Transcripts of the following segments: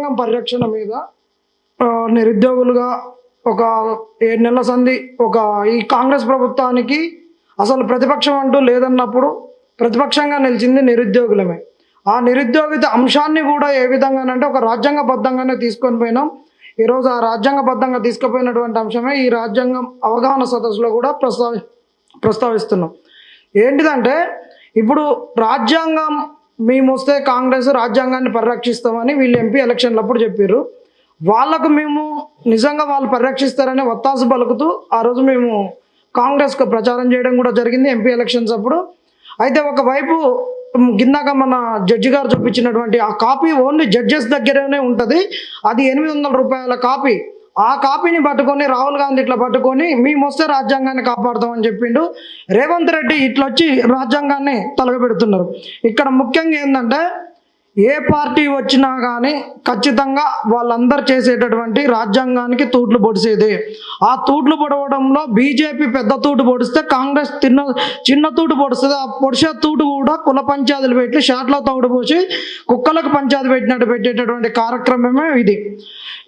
రాజ్యాంగం పరిరక్షణ మీద నిరుద్యోగులుగా ఒక 7 నెలల సంధి ఈ కాంగ్రెస్ ప్రభుత్వానికి అసలు ప్రతిపక్షం అంటూ లేదన్నప్పుడు ప్రతిపక్షంగా నిలిచింది నిరుద్యోగులమే. ఆ నిరుద్యోగిత అంశాన్ని కూడా ఏ విధంగానంటే ఒక రాజ్యాంగబద్ధంగానే తీసుకొని పోయినాం. ఈరోజు ఆ రాజ్యాంగబద్ధంగా తీసుకుపోయినటువంటి అంశమే ఈ రాజ్యాంగం అవగాహన సదస్సులో కూడా ప్రస్తావిస్తున్నాం. ఏంటిదంటే ఇప్పుడు రాజ్యాంగం మేము వస్తే కాంగ్రెస్ రాజ్యాంగాన్ని పరిరక్షిస్తామని వీళ్ళు ఎంపీ ఎలక్షన్లప్పుడు చెప్పారు. వాళ్ళకు మేము నిజంగా వాళ్ళు పరిరక్షిస్తారని ఒత్తాసు పలుకుతూ ఆ రోజు మేము కాంగ్రెస్కు ప్రచారం చేయడం కూడా జరిగింది ఎంపీ ఎలక్షన్స్ అప్పుడు. అయితే ఒకవైపు కిందాక మన జడ్జి గారు చూపించినటువంటి ఆ కాపీ ఓన్లీ జడ్జెస్ దగ్గరనే ఉంటుంది. అది 800 రూపాయల కాపీ. ఆ కాపీని పట్టుకొని రాహుల్ గాంధీ ఇట్లా పట్టుకొని మేము వస్తే రాజ్యాంగాన్ని కాపాడుతామని చెప్పిండు. రేవంత్ రెడ్డి ఇట్లా వచ్చి రాజ్యాంగాన్ని తలగబెడుతున్నారు. ఇక్కడ ముఖ్యంగా ఏంటంటే ఏ పార్టీ వచ్చినా కానీ ఖచ్చితంగా వాళ్ళందరూ చేసేటటువంటి రాజ్యాంగానికి తూట్లు పొడిసేదే. ఆ తూట్లు పొడవడంలో బీజేపీ పెద్ద తూటు పొడిస్తే కాంగ్రెస్ చిన్న తూటు పొడుస్తుంది. ఆ పొడిచే తూటు కూడా కుల పంచాయతీలు పెట్టి షాట్లో తౌడు పోసి కుక్కలకు పంచాయతీ పెట్టినట్టు పెట్టేటటువంటి కార్యక్రమమే ఇది.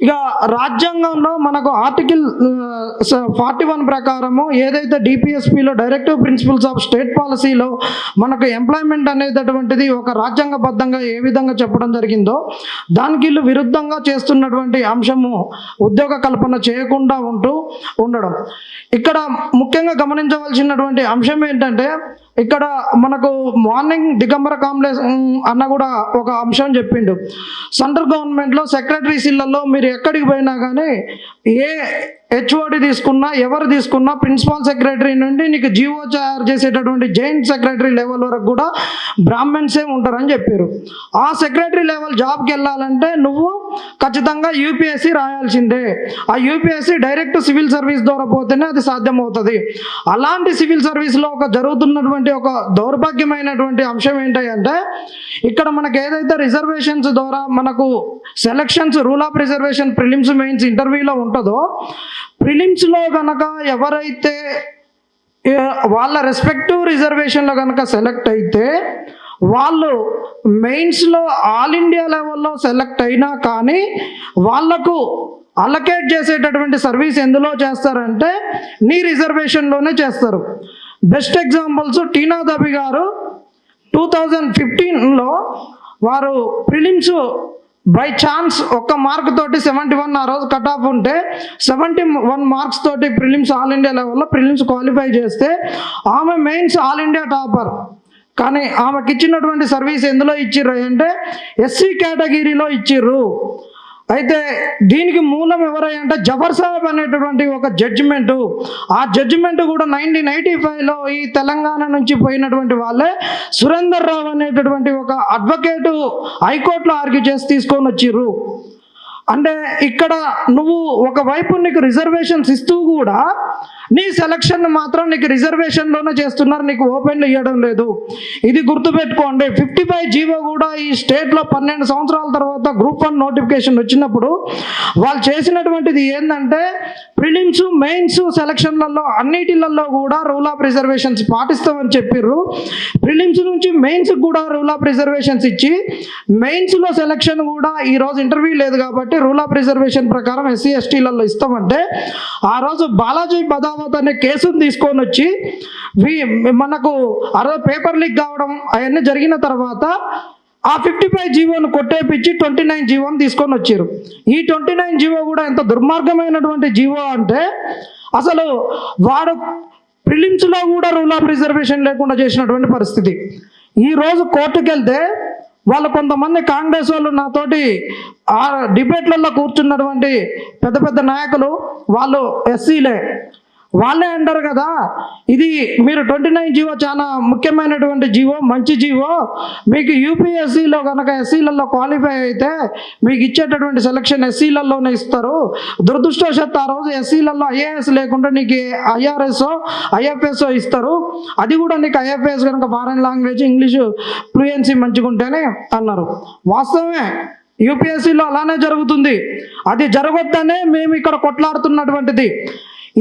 ఇక రాజ్యాంగంలో మనకు ఆర్టికల్ 41 ప్రకారము ఏదైతే డిపిఎస్పిలో డైరెక్టివ్ ప్రిన్సిపల్స్ ఆఫ్ స్టేట్ పాలసీలో మనకు ఎంప్లాయ్మెంట్ అనేటటువంటిది ఒక రాజ్యాంగబద్ధంగా ఏ విధంగా చెప్పడం జరిగిందో దానికి వీళ్ళు విరుద్ధంగా చేస్తున్నటువంటి అంశము ఉద్యోగ కల్పన చేయకుండా ఉండడం. ఇక్కడ ముఖ్యంగా గమనించవలసినటువంటి అంశం ఏంటంటే ఇక్కడ మనకు మార్నింగ్ దిగంబర కాంప్లెక్స్ అన్న కూడా ఒక అంశం చెప్పిండు. సెంట్రల్ గవర్నమెంట్లో సెక్రటరీసీలలో మీరు ఎక్కడికి పోయినా కానీ ఏ హెచ్ఓడి తీసుకున్నా ఎవరు తీసుకున్నా ప్రిన్సిపల్ సెక్రటరీ నుండి నీకు జీవో తయారు చేసేటటువంటి జాయింట్ సెక్రటరీ లెవెల్ వరకు కూడా బ్రాహ్మణ్సే ఉంటారని చెప్పారు. ఆ సెక్రటరీ లెవెల్ జాబ్కి వెళ్ళాలంటే నువ్వు ఖచ్చితంగా యూపీఎస్సీ రాయాల్సిందే. ఆ యూపీఎస్సీ డైరెక్ట్ సివిల్ సర్వీస్ ద్వారా పోతేనే అది సాధ్యమవుతుంది. అలాంటి సివిల్ సర్వీస్లో జరుగుతున్నటువంటి ఒక దౌర్భాగ్యమైనటువంటి అంశం ఏంటంటే ఇక్కడ మనకు ఏదైతే రిజర్వేషన్స్ ద్వారా మనకు selections rule of reservation prelims mains ఇంటర్వ్యూలో ఉంటుందో ప్రిలిమ్స్లో కనుక ఎవరైతే వాళ్ళ రెస్పెక్టివ్ రిజర్వేషన్లో కనుక సెలెక్ట్ అయితే వాళ్ళు మెయిన్స్లో ఆల్ ఇండియా లెవెల్లో సెలెక్ట్ అయినా కానీ వాళ్లకు అలొకేట్ చేసేటటువంటి సర్వీస్ ఎందులో చేస్తారంటే నీ రిజర్వేషన్లోనే చేస్తారు. బెస్ట్ ఎగ్జాంపుల్స్ టీనా దబి గారు 2015లో వారు ప్రిలిమ్స్ బై ఛాన్స్ ఒక్క మార్క్ తోటి 71 ఆ రోజు కట్ ఆఫ్ ఉంటే 71 మార్క్స్ తోటి ప్రిలిమ్స్ ఆల్ ఇండియా లెవెల్లో ప్రిలిమ్స్ క్వాలిఫై చేస్తే ఆమె మెయిన్స్ ఆల్ ఇండియా టాపర్. కానీ ఆమెకి ఇచ్చినటువంటి సర్వీస్ ఎందులో ఇచ్చిర్రు అంటే ఎస్సీ కేటగిరీలో ఇచ్చిర్రు. అయితే దీనికి మూలం ఎవరంటే జఫర్ సాహెబ్ అనేటటువంటి ఒక జడ్జిమెంటు. ఆ జడ్జిమెంట్ కూడా 1985లో ఈ తెలంగాణ నుంచి పోయినటువంటి వాళ్ళే సురేందర్ రావు అనేటటువంటి ఒక అడ్వకేటు హైకోర్టులో ఆర్గ్యూ చేసి తీసుకొని వచ్చిర్రు. అంటే ఇక్కడ నువ్వు ఒకవైపు నీకు రిజర్వేషన్స్ ఇస్తూ కూడా నీ సెలక్షన్ మాత్రం నీకు రిజర్వేషన్లోనే చేస్తున్నారు, నీకు ఓపెన్లు ఇవ్వడం లేదు. ఇది గుర్తుపెట్టుకోండి. 55 జీవో కూడా ఈ స్టేట్లో 12 సంవత్సరాల తర్వాత గ్రూప్ 1 నోటిఫికేషన్ వచ్చినప్పుడు వాళ్ళు చేసినటువంటిది ఏంటంటే ప్రిలిమ్స్ మెయిన్స్ సెలక్షన్లలో అన్నిటిలలో కూడా రూల్ ఆఫ్ రిజర్వేషన్స్ పాటిస్తామని చెప్పిర్రు. ప్రిలిమ్స్ నుంచి మెయిన్స్కి కూడా రూల్ ఆఫ్ రిజర్వేషన్స్ ఇచ్చి మెయిన్స్లో సెలక్షన్ కూడా ఈరోజు ఇంటర్వ్యూ లేదు కాబట్టి రూల్ ఆఫ్ రిజర్వేషన్ ప్రకారం ఎస్సీ ఎస్టీలలో ఇస్తామంటే ఆ రోజు బాలాజీ బదావత్ అనే కేసును తీసుకొని వచ్చి మనకు ఆ రోజు పేపర్ లీక్ కావడం అవన్నీ జరిగిన తర్వాత ఆ 55 జీవోను కొట్టేపించి 29 జీవోను తీసుకొని వచ్చారు. ఈ 29 జీవో కూడా ఎంత దుర్మార్గమైనటువంటి జీవో అంటే అసలు వాడు ప్రిలిమ్స్లో కూడా రూల్ ఆఫ్ రిజర్వేషన్ లేకుండా చేసినటువంటి పరిస్థితి. ఈరోజు కోర్టుకు వెళ్తే వాళ్ళు కొంతమంది కాంగ్రెస్ వాళ్ళు నాతోటి ఆ డిబేట్లలో కూర్చున్నటువంటి పెద్ద పెద్ద నాయకులు వాళ్ళు ఎస్సీలే, వాళ్ళే అంటారు కదా ఇది మీరు 29 జీవో చాలా ముఖ్యమైనటువంటి జీవో, మంచి జీవో, మీకు యూపీఎస్సీలో కనుక ఎస్సీలలో క్వాలిఫై అయితే మీకు ఇచ్చేటటువంటి సెలక్షన్ ఎస్సీలలోనే ఇస్తారు. దురదృష్టవశాత్తు ఆ రోజు ఎస్సీలలో ఐఏఎస్ లేకుండా నీకు ఐఆర్ఎస్ఓ ఐఎఫ్ఎస్ఓ ఇస్తారు. అది కూడా నీకు ఐఎఫ్ఎస్ కనుక ఫారెన్ లాంగ్వేజ్ ఇంగ్లీషు ఫ్లూయెన్సీ మంచిగా ఉంటేనే అన్నారు. వాస్తవమే, యూపీఎస్సీలో అలానే జరుగుతుంది. అది జరగొద్దనే మేము ఇక్కడ కొట్లాడుతున్నటువంటిది.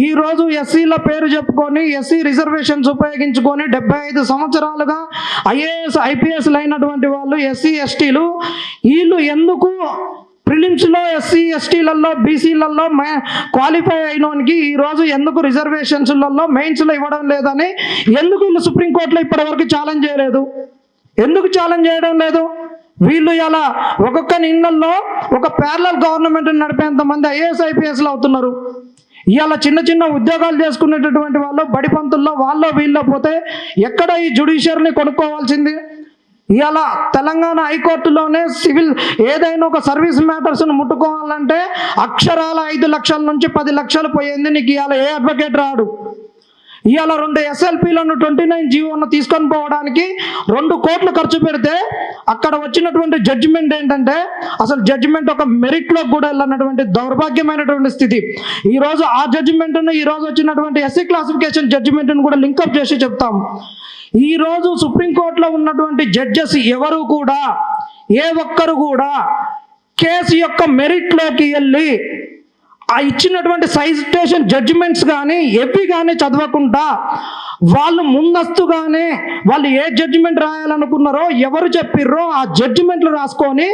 ఈరోజు ఎస్సీల పేరు చెప్పుకొని ఎస్సీ రిజర్వేషన్స్ ఉపయోగించుకొని 75 సంవత్సరాలుగా ఐఏఎస్ ఐపీఎస్లు అయినటువంటి వాళ్ళు ఎస్సీ ఎస్టీలు వీళ్ళు ఎందుకు ప్రిలిమ్స్లో ఎస్సీ ఎస్టీలలో బీసీలలో క్వాలిఫై అయినోనికి ఈరోజు ఎందుకు రిజర్వేషన్స్లలో మెయిన్స్లో ఇవ్వడం లేదని ఎందుకు వీళ్ళు సుప్రీంకోర్టులో ఇప్పటివరకు ఛాలెంజ్ చేయలేదు? ఎందుకు ఛాలెంజ్ చేయడం లేదు? వీళ్ళు ఇలా ఒక్కొక్క ఇళ్లలో ఒక ప్యారలల్ గవర్నమెంట్ నడిపేంత మంది ఐఏఎస్ ఐపీఎస్లు అవుతున్నారు. ఇవాళ చిన్న చిన్న ఉద్యోగాలు చేసుకునేటటువంటి వాళ్ళు బడి పంతుల్లో వాళ్ళ వీళ్ళ పోతే ఎక్కడ ఈ జ్యుడిషియరీని కొనుక్కోవాల్సింది? ఇవాళ తెలంగాణ హైకోర్టులోనే సివిల్ ఏదైనా ఒక సర్వీస్ మ్యాటర్స్ను ముట్టుకోవాలంటే అక్షరాల 5 లక్షల నుంచి 10 లక్షలు పోయింది. నీకు ఇవాళ ఏ అడ్వకేట్ రాడు. ఇవాళ 2 SLPలను 29 జీవోను తీసుకొని పోవడానికి 2 కోట్లు ఖర్చు పెడితే అక్కడ వచ్చినటువంటి జడ్జిమెంట్ ఏంటంటే అసలు జడ్జిమెంట్ ఒక మెరిట్లో కూడా వెళ్ళినటువంటి దౌర్భాగ్యమైనటువంటి స్థితి. ఈరోజు ఆ జడ్జిమెంట్ను ఈరోజు వచ్చినటువంటి ఎస్సీ క్లాసిఫికేషన్ జడ్జిమెంట్ను కూడా లింకప్ చేసి చెప్తాం. ఈరోజు సుప్రీంకోర్టులో ఉన్నటువంటి జడ్జెస్ ఎవరు కూడా ఏ ఒక్కరు కూడా కేసు యొక్క మెరిట్లోకి వెళ్ళి ఆ ఇచ్చినటువంటి సైటేషన్ జడ్జిమెంట్స్ కానీ ఎవి కానీ చదవకుండా వాళ్ళు ముందస్తుగానే వాళ్ళు ఏ జడ్జిమెంట్ రాయాలనుకున్నారో ఎవరు చెప్పిర్రో ఆ జడ్జిమెంట్లు రాసుకొని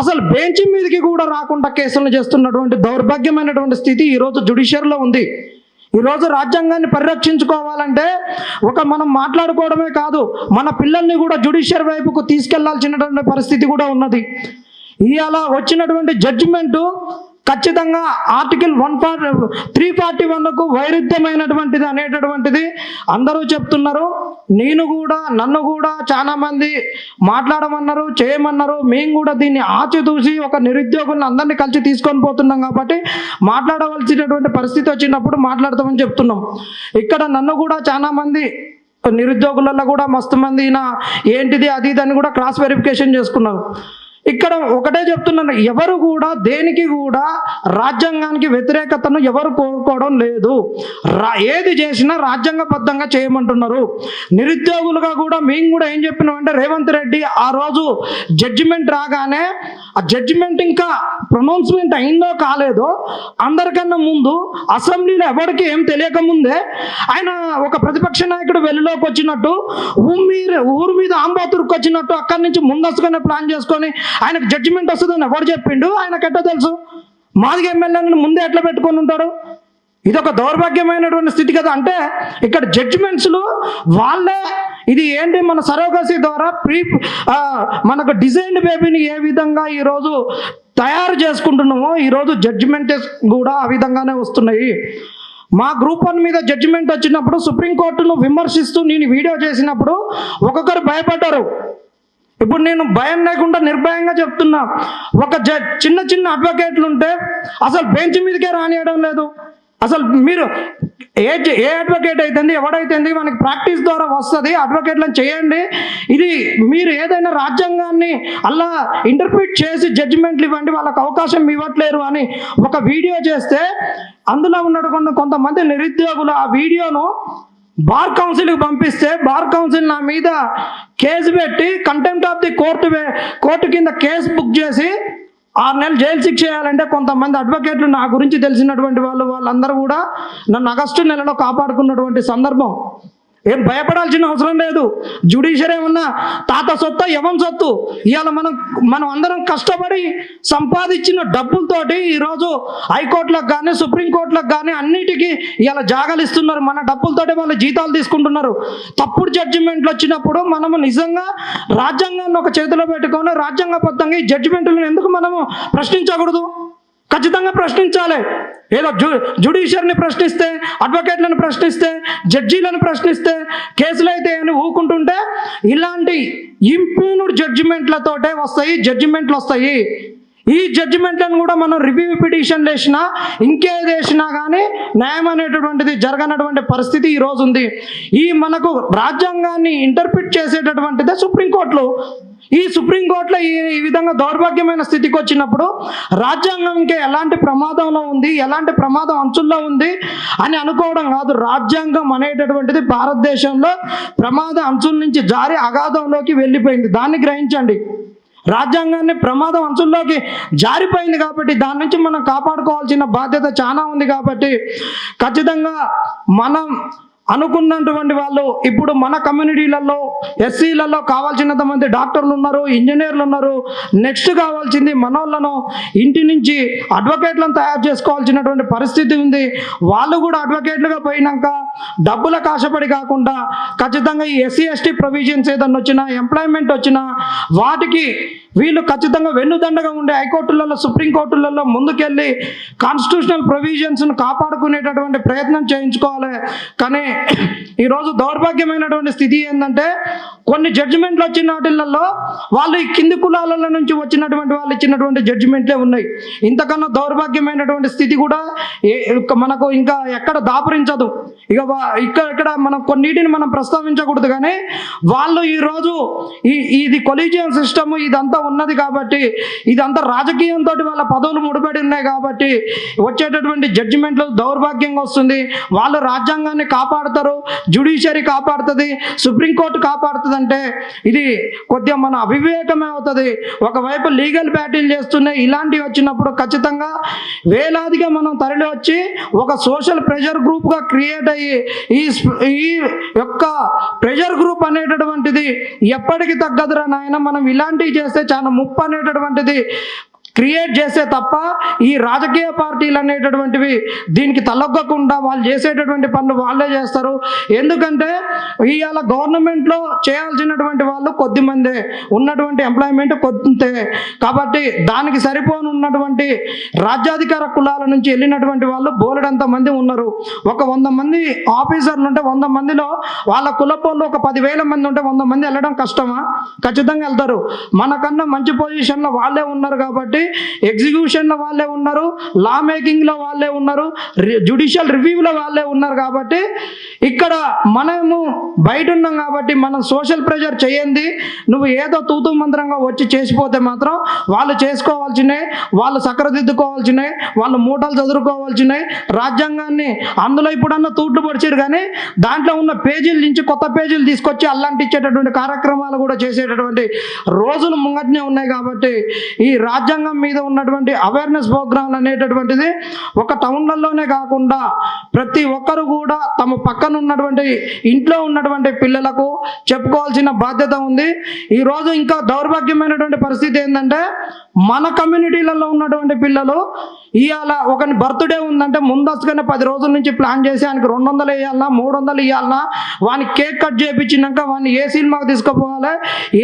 అసలు బెంచ్ మీదకి కూడా రాకుండా కేసులను చేస్తున్నటువంటి దౌర్భాగ్యమైనటువంటి స్థితి ఈరోజు జ్యుడిషియరీలో ఉంది. ఈరోజు రాజ్యాంగాన్ని పరిరక్షించుకోవాలంటే మనం మాట్లాడుకోవడమే కాదు, మన పిల్లల్ని కూడా జ్యుడిషియరీ వైపుకు తీసుకెళ్లాల్సినటువంటి పరిస్థితి కూడా ఉన్నది. ఇవాళ వచ్చినటువంటి జడ్జిమెంటు ఖచ్చితంగా ఆర్టికల్ 341కు వైరుధ్యమైనటువంటిది అనేటటువంటిది అందరూ చెప్తున్నారు. నన్ను కూడా చాలా మంది మాట్లాడమన్నారు, చేయమన్నారు. మేము కూడా దీన్ని ఆచితూసి ఒక నిరుద్యోగులను అందరినీ కలిసి తీసుకొని పోతున్నాం కాబట్టి మాట్లాడవలసినటువంటి పరిస్థితి వచ్చినప్పుడు మాట్లాడతామని చెప్తున్నాం. ఇక్కడ నన్ను కూడా చాలా మంది నిరుద్యోగులలో కూడా మస్తు మంది ఏంటిది అది ఇదని కూడా క్రాస్ వెరిఫికేషన్ చేసుకున్నారు. ఇక్కడ ఒకటే చెప్తున్నాను, ఎవరు కూడా దేనికి కూడా రాజ్యాంగానికి వ్యతిరేకతను ఎవరు కోరుకోవడం లేదు. ఏది చేసినా రాజ్యాంగబద్ధంగా చేయమంటున్నారు. నిరుద్యోగులుగా కూడా మేము కూడా ఏం చెప్పినామంటే రేవంత్ రెడ్డి ఆ రోజు జడ్జిమెంట్ రాగానే ఆ జడ్జిమెంట్ ఇంకా ప్రొనౌన్స్మెంట్ అయిందో కాలేదో అందరికన్నా ముందు అసెంబ్లీలో ఎవరికి ఏం తెలియకముందే ఆయన ఒక ప్రతిపక్ష నాయకుడు వెలుగులోకి వచ్చినట్టు ఊరు మీద ఆంబోతురుకు వచ్చినట్టు అక్కడి నుంచి ముందస్తుగానే ప్లాన్ చేసుకొని ఆయనకు జడ్జిమెంట్ వస్తుందని ఎవరు చెప్పిండు? ఆయనకు ఎట్లా తెలుసు? మాదిగ ఎమ్మెల్యేలను ముందే ఎట్లా పెట్టుకొని ఉంటారు? ఇదొక దౌర్భాగ్యమైనటువంటి స్థితి కదా. అంటే ఇక్కడ జడ్జిమెంట్స్లు వాళ్ళే ఇది ఏంటి మన సరోగసీ ద్వారా మనకు డిజైన్డ్ బేబీని ఏ విధంగా ఈరోజు తయారు చేసుకుంటున్నామో ఈరోజు జడ్జిమెంట్స్ కూడా ఆ విధంగానే వస్తున్నాయి. మా గ్రూప్ 1 మీద జడ్జిమెంట్ వచ్చినప్పుడు సుప్రీంకోర్టును విమర్శిస్తూ నేను వీడియో చేసినప్పుడు ఒక్కొక్కరు భయపడ్డారు. ఇప్పుడు నేను భయం లేకుండా నిర్భయంగా చెప్తున్నా, ఒక చిన్న చిన్న అడ్వకేట్లు ఉంటే అసలు బెంచ్ మీదకే రానియడం లేదు. అసలు మీరు ఏ అడ్వకేట్ అయితేంది ఎవడైతేంది మనకి ప్రాక్టీస్ ద్వారా వస్తుంది, అడ్వకేట్లను చేయండి. ఇది మీరు ఏదైనా రాజ్యాంగాన్ని అలా ఇంటర్ప్రిట్ చేసి జడ్జిమెంట్లు ఇవ్వండి, వాళ్ళకి అవకాశం ఇవ్వట్లేరు అని ఒక వీడియో చేస్తే అందులో ఉన్నటువంటి కొంతమంది నిరుద్యోగులు ఆ వీడియోను బార్ కౌన్సిల్కి పంపిస్తే బార్ కౌన్సిల్ నా మీద కేసు పెట్టి కంటెంప్ట్ ఆఫ్ ది కోర్టు కింద కేసు బుక్ చేసి 6 నెలలు జైలు శిక్ష చేయాలంటే కొంతమంది అడ్వకేట్లు నా గురించి తెలిసినటువంటి వాళ్ళందరూ కూడా నన్ను ఆగస్టు నెలలో కాపాడుకున్నటువంటి సందర్భం. ఏం భయపడాల్సిన అవసరం లేదు. జ్యుడిషియరీ ఏమన్నా తాత సొత్తు ఎవరి సొత్తు? ఇవాళ మనం అందరం కష్టపడి సంపాదించిన డబ్బులతోటి ఈరోజు హైకోర్టులకు కానీ సుప్రీంకోర్టులకు కానీ అన్నిటికీ ఇవాళ జాగాలు ఇస్తున్నారు. మన డబ్బులతోటి వాళ్ళు జీతాలు తీసుకుంటున్నారు. తప్పుడు జడ్జిమెంట్లు వచ్చినప్పుడు మనము నిజంగా రాజ్యాంగాన్ని ఒక చేతిలో పెట్టుకొని రాజ్యాంగబద్ధంగా ఈ జడ్జిమెంట్లను ఎందుకు మనము ప్రశ్నించకూడదు? ఖచ్చితంగా ప్రశ్నించాలి. ఏదో జ్యుడిషియరీని ప్రశ్నిస్తే, అడ్వకేట్లను ప్రశ్నిస్తే, జడ్జీలను ప్రశ్నిస్తే కేసులు అయితే అని ఊకుంటుంటే ఇలాంటి ఇంప్యూన్డ్ జడ్జిమెంట్లతోటే జడ్జిమెంట్లు వస్తాయి. ఈ జడ్జిమెంట్లను కూడా మనం రివ్యూ పిటిషన్లు వేసినా ఇంకేది వేసినా కానీ న్యాయం అనేటటువంటిది జరగనటువంటి పరిస్థితి ఈరోజు ఉంది. మనకు రాజ్యాంగాన్ని ఇంటర్ప్రిట్ చేసేటటువంటిదే సుప్రీంకోర్టులు. ఈ సుప్రీంకోర్టులో ఈ విధంగా దౌర్భాగ్యమైన స్థితికి వచ్చినప్పుడు రాజ్యాంగంకి ఎలాంటి ప్రమాదంలో ఉంది, ఎలాంటి ప్రమాదం అంచుల్లో ఉంది అని అనుకోవడం కాదు. రాజ్యాంగం అనేటటువంటిది భారతదేశంలో ప్రమాద అంచుల నుంచి జారి అగాధంలోకి వెళ్ళిపోయింది. దాన్ని గ్రహించండి. రాజ్యాంగాన్ని ప్రమాదం అంచుల్లోకి జారిపోయింది కాబట్టి దాని నుంచి మనం కాపాడుకోవాల్సిన బాధ్యత చాలా ఉంది. కాబట్టి ఖచ్చితంగా మనం అనుకున్నటువంటి వాళ్ళు ఇప్పుడు మన కమ్యూనిటీలలో ఎస్సీలలో కావాల్సినంత మంది డాక్టర్లు ఉన్నారు, ఇంజనీర్లు ఉన్నారు. నెక్స్ట్ కావాల్సింది మనోళ్ళను ఇంటి నుంచి అడ్వకేట్లను తయారు చేసుకోవాల్సినటువంటి పరిస్థితి ఉంది. వాళ్ళు కూడా అడ్వకేట్లుగా పోయినాక డబ్బులకు ఆశపడి కాకుండా ఖచ్చితంగా ఈ ఎస్సీ ఎస్టీ ప్రొవిజన్స్ ఏదన్నా వచ్చినా, ఎంప్లాయ్మెంట్ వచ్చినా వాటికి వీళ్ళు ఖచ్చితంగా వెన్నుదండగా ఉండే హైకోర్టులలో, సుప్రీంకోర్టులలో ముందుకెళ్ళి కాన్స్టిట్యూషనల్ ప్రొవిజన్స్ను కాపాడుకునేటటువంటి ప్రయత్నం చేయించుకోవాలి. కానీ ఈరోజు దౌర్భాగ్యమైనటువంటి స్థితి ఏంటంటే కొన్ని జడ్జిమెంట్లు వచ్చిన వాటిల్లో వాళ్ళు ఈ కింది కులాల నుంచి వచ్చినటువంటి వాళ్ళు ఇచ్చినటువంటి జడ్జిమెంట్లే ఉన్నాయి. ఇంతకన్నా దౌర్భాగ్యమైనటువంటి స్థితి కూడా మనకు ఇంకా ఎక్కడ దాపురించదు. ఇక్కడ మనం కొన్నిటిని మనం ప్రస్తావించకూడదు. కానీ వాళ్ళు ఈరోజు ఇది కొలీజియం సిస్టమ్ ఇదంతా ఉన్నది కాబట్టి, ఇదంతా రాజకీయంతో వాళ్ళ పదవులు ముడిపడి ఉన్నాయి కాబట్టి వచ్చేటటువంటి జడ్జిమెంట్లు దౌర్భాగ్యంగా వస్తుంది. వాళ్ళు రాజ్యాంగాన్ని కాపాడుతారు, జ్యుడిషియరీ కాపాడుతుంది, సుప్రీంకోర్టు కాపాడుతుంది అంటే ఇది కొద్దిగా మన అవివేకమే అవుతుంది. ఒకవైపు లీగల్ బ్యాటిల్ చేస్తున్నాయి. ఇలాంటివి వచ్చినప్పుడు ఖచ్చితంగా వేలాదిగా మనం తరలి వచ్చి ఒక సోషల్ ప్రెషర్ గ్రూప్గా క్రియేట్ అయ్యి ఈ యొక్క ప్రెషర్ గ్రూప్ అనేటటువంటిది ఎప్పటికీ తగ్గదురా నాయన, మనం ఇలాంటివి చేస్తే చాలా ముప్పు అనేటటువంటిది క్రియేట్ చేసే తప్ప ఈ రాజకీయ పార్టీలు అనేటటువంటివి దీనికి తలొగ్గకుండా వాళ్ళు చేసేటటువంటి పనులు వాళ్ళే చేస్తారు. ఎందుకంటే ఇవాళ గవర్నమెంట్లో చేయాల్సినటువంటి వాళ్ళు కొద్దిమందే, ఉన్నటువంటి ఎంప్లాయ్మెంట్ కొద్దింతే. కాబట్టి దానికి సరిపోను ఉన్నటువంటి రాజ్యాధికార కులాల నుంచి వెళ్ళినటువంటి వాళ్ళు బోలెడంత మంది ఉన్నారు. ఒక 100 మంది ఆఫీసర్లు ఉంటే 100 మందిలో వాళ్ళ కులపోళ్ళు ఒక 10,000 మంది ఉంటే 100 మంది వెళ్ళడం కష్టమా? ఖచ్చితంగా వెళ్తారు. మనకన్నా మంచి పొజిషన్లో వాళ్ళే ఉన్నారు కాబట్టి ఎగ్జిక్యూషన్లో వాళ్ళే ఉన్నారు, లా మేకింగ్లో వాళ్ళే ఉన్నారు, జ్యుడిషియల్ రివ్యూలో వాళ్ళే ఉన్నారు. కాబట్టి ఇక్కడ మనము బయట ఉన్నాం కాబట్టి మనం సోషల్ ప్రెషర్ చేయండి. నువ్వు ఏదో తూతూ మంత్రంగా వచ్చి చేసిపోతే మాత్రం వాళ్ళు చేసుకోవాల్సినవి, వాళ్ళు సకరదిద్దుకోవాల్సినవి, వాళ్ళు మూటలు చదువుకోవాల్సినవి. రాజ్యాంగాన్ని అందులో ఇప్పుడన్నా తూట్లు పొడిచారు కానీ దాంట్లో ఉన్న పేజీల నుంచి కొత్త పేజీలు తీసుకొచ్చి అల్లంటిచ్చేటటువంటి కార్యక్రమాలు కూడా చేసేటటువంటి రోజులు ముంగట్నే ఉన్నాయి. కాబట్టి ఈ రాజ్యాంగం మీద ఉన్నటువంటి అవేర్నెస్ ప్రోగ్రాంలు అనేటటువంటిది ఒక టౌన్లలోనే కాకుండా ప్రతి ఒక్కరు కూడా తమ పక్కన ఉన్నటువంటి ఇంట్లో ఉన్నటువంటి పిల్లలకు చెప్పుకోవాల్సిన బాధ్యత ఉంది. ఈరోజు ఇంకా దౌర్భాగ్యమైనటువంటి పరిస్థితి ఏంటంటే మన కమ్యూనిటీలలో ఉన్నటువంటి పిల్లలు ఇవాళ ఒకని బర్త్డే ఉందంటే ముందస్తుగానే 10 రోజుల నుంచి ప్లాన్ చేసి ఆయనకి 200 వేయాలన్నా 300 ఇవ్వాలన్నా, వానికి కేక్ కట్ చేయించినాక వాడిని ఏ సినిమాకి తీసుకుపోవాలి,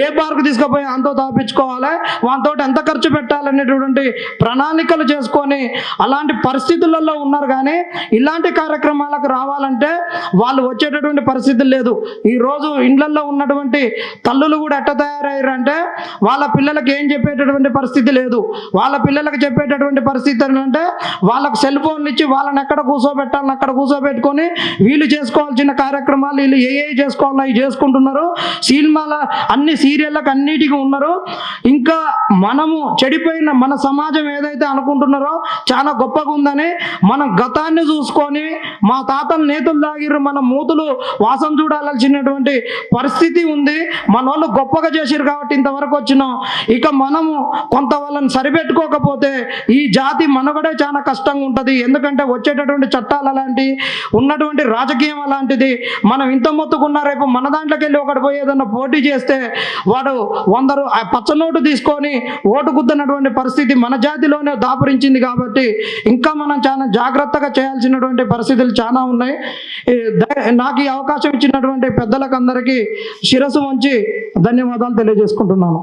ఏ పార్కు తీసుకుపోయి అంతో తాపించుకోవాలి, వానితో ఎంత ఖర్చు పెట్టాలనేటువంటి ప్రణాళికలు చేసుకొని అలాంటి పరిస్థితులలో ఉన్నారు. కానీ ఇలాంటి కార్యక్రమాలకు రావాలంటే వాళ్ళు వచ్చేటటువంటి పరిస్థితులు లేదు. ఈరోజు ఇండ్లల్లో ఉన్నటువంటి తల్లులు కూడా ఎట్ట తయారయ్యారంటే వాళ్ళ పిల్లలకి ఏం చెప్పేటటువంటి పరిస్థితి లేదు. వాళ్ళ పిల్లలకు చెప్పేటటువంటి పరిస్థితి అంటే వాళ్ళకు సెల్ ఫోన్లు ఇచ్చి వాళ్ళని ఎక్కడ కూర్చోబెట్టాలని అక్కడ కూర్చోబెట్టుకొని వీళ్ళు చేసుకోవాల్సిన కార్యక్రమాలు వీళ్ళు ఏ చేసుకోవాలో అవి చేసుకుంటున్నారు. సినిమాల అన్ని సీరియళ్ళకు అన్నిటికీ ఉన్నారు. ఇంకా మనము చెడిపోయిన మన సమాజం ఏదైతే అనుకుంటున్నారో చాలా గొప్పగా ఉందని మనం గతాన్ని చూసుకొని మా తాతలు నేతులు తాగిర్రు, మన మూతులు వాసం చూడాల్సినటువంటి పరిస్థితి ఉంది. మన వాళ్ళు గొప్పగా చేసిరు కాబట్టి ఇంతవరకు వచ్చినాం. ఇక మనము కొంత వాళ్ళని సరిపెట్టుకోకపోతే ఈ జాతి మనుగడే చాలా కష్టంగా ఉంటుంది. ఎందుకంటే వచ్చేటటువంటి చట్టాలు అలాంటి, ఉన్నటువంటి రాజకీయం అలాంటిది. మనం ఇంత మొత్తుకున్నా రేపు మన దాంట్లోకి వెళ్ళి ఒకటి పోయి ఏదన్నా పోటీ చేస్తే వాడు 100 పచ్చనోటు తీసుకొని ఓటు గుద్దనటువంటి పరిస్థితి మన జాతిలోనే దాపురించింది. కాబట్టి ఇంకా మనం చాలా జాగ్రత్తగా చేయాల్సినటువంటి పరిస్థితులు చాలా ఉన్నాయి. నాకు ఈ అవకాశం ఇచ్చినటువంటి పెద్దలకు అందరికీ శిరస్సు వంచి ధన్యవాదాలు తెలియజేసుకుంటున్నాను.